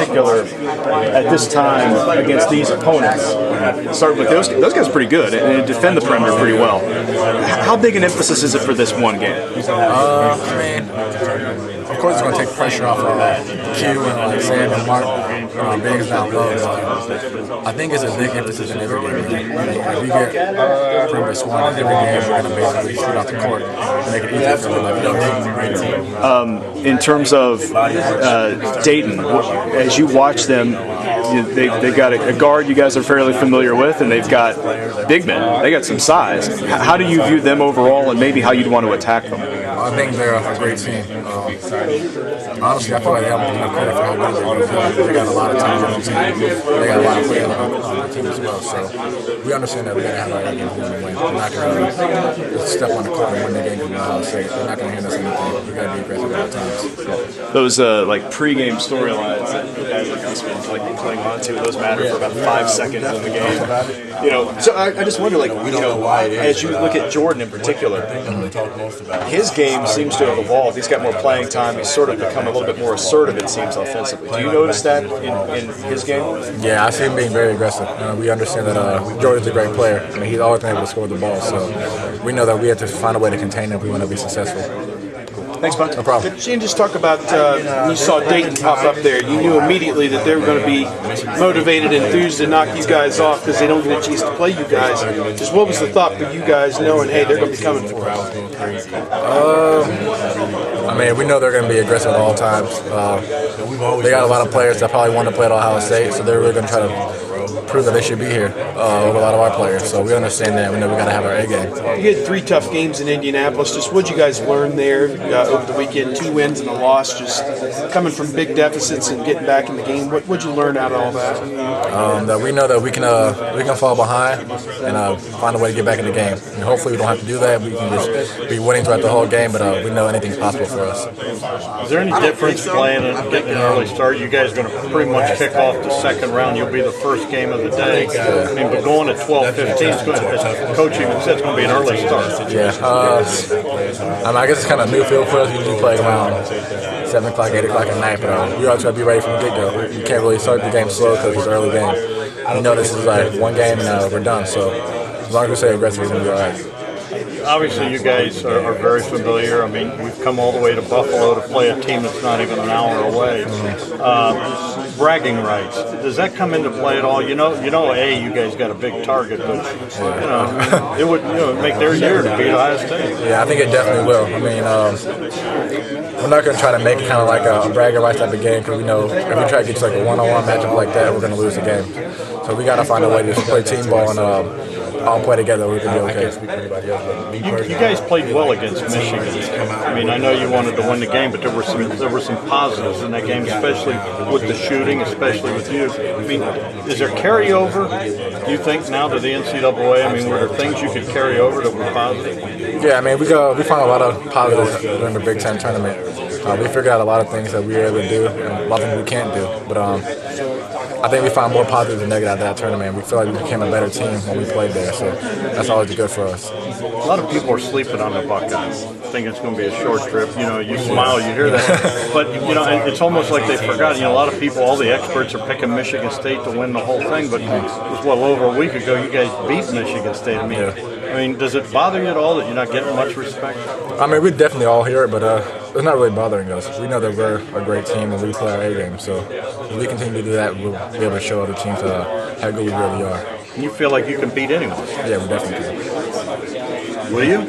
particular at this time against these opponents, start with those guys are pretty good and defend the perimeter pretty well. How big an emphasis is it for this one game? I mean, of course it's going to take pressure off Q and Sam and Mark being down low. I think it's a big emphasis in every game. If we get perimeter scoring in every game, we're going to basically shoot out the court and make it easier for them. In terms of Dayton, as you watch them, they've got a guard you guys are fairly familiar with, and they've got big men. They got some size. How do you view them overall, and maybe how you'd want to attack them? I think they're a great team. Honestly, I feel like they haven't enough credit for how good they're doing. They got a lot of talent on the team. They got a lot of players on the team as well. So we understand that we got to have our game to win. We're not going to step on the court and win the game from Ohio State. They're not going to hand us anything. We got to be aggressive at all times. Those like pregame storylines that guys like us will cling on to, those matter for about 5 seconds in the game. You know, so I just wonder, like, you know, as you look at Jordan in particular, his game seems to have evolved. He's got more playing time. He's sort of become a little bit more assertive, it seems, offensively. Do you notice that in his game? Yeah, I see him being very aggressive. We understand that Jordan's a great player. I mean, he's always been able to score the ball, so we know that we have to find a way to contain him if we want to be successful. Thanks, Bud. No problem. Could you just talk about when you saw Dayton pop up there, you knew immediately that they were going to be motivated, enthused to knock these guys off because they don't get a chance to play you guys. Just what was the thought for you guys knowing, hey, they're going to be coming for us? I mean, we know they're going to be aggressive at all times. They got a lot of players that probably want to play at Ohio State, so they're really going to try to prove that they should be here over a lot of our players. So we understand that. We know we got to have our A game. You had 3 tough games in Indianapolis. Just what did you guys learn there over the weekend? 2 wins and a loss. Just coming from big deficits and getting back in the game. What did you learn out of all that? That we know that we can fall behind and find a way to get back in the game. And hopefully we don't have to do that. We can just be winning throughout the whole game, but we know anything's possible for us. Is there any difference playing and getting an early start? You guys are going to pretty much kick off the second round. You'll be the first game of the day. I mean, but going at 12:15, as Coach even said, it's going to be an early start. Yeah. I guess it's kind of a new field for us. We usually play around 7 o'clock, 8 o'clock at night, but we always try to be ready from the get-go. You can't really start the game slow because it's an early game. You know this is like one game and we're done, so as long as we stay aggressive, we're going to be all right. Obviously, you guys are very familiar. I mean, we've come all the way to Buffalo to play a team that's not even an hour away. Bragging rights, does that come into play at all? You know, you guys got a big target, but you know, it would make their year to beat Ohio State. Yeah, I think it definitely will. I mean, we're not going to try to make it kind of like a bragging rights type of game because we know if we try to get to like a one-on-one matchup like that, we're going to lose the game. So we got to find a way to just play team ball and all play together. We can be okay. You guys played well against Michigan. I mean, I know you wanted to win the game, but there were some positives in that game, especially with the shooting, especially with you. I mean, is there carryover, do you think, now to the NCAA? I mean, were there things you could carry over that were positive? Yeah, I mean, we found a lot of positives during the Big Ten tournament. We figured out a lot of things that we were able to do and a lot of things we can't do. But I think we found more positives than negatives out of that tournament. We feel like we became a better team when we played there, so that's always good for us. A lot of people are sleeping on the Buckeyes, think it's going to be a short trip. You know, you smile, you hear that, but you know, it's almost like they forgot. You know, a lot of people, all the experts are picking Michigan State to win the whole thing, but it was over a week ago. You guys beat Michigan State. I mean, does it bother you at all that you're not getting much respect? I mean, we definitely all hear it, but it's not really bothering us. We know that we're a great team and we play our A game, so if we continue to do that, we'll be able to show other teams how good we really are. You feel like you can beat anyone? Yeah, we definitely can. Will you?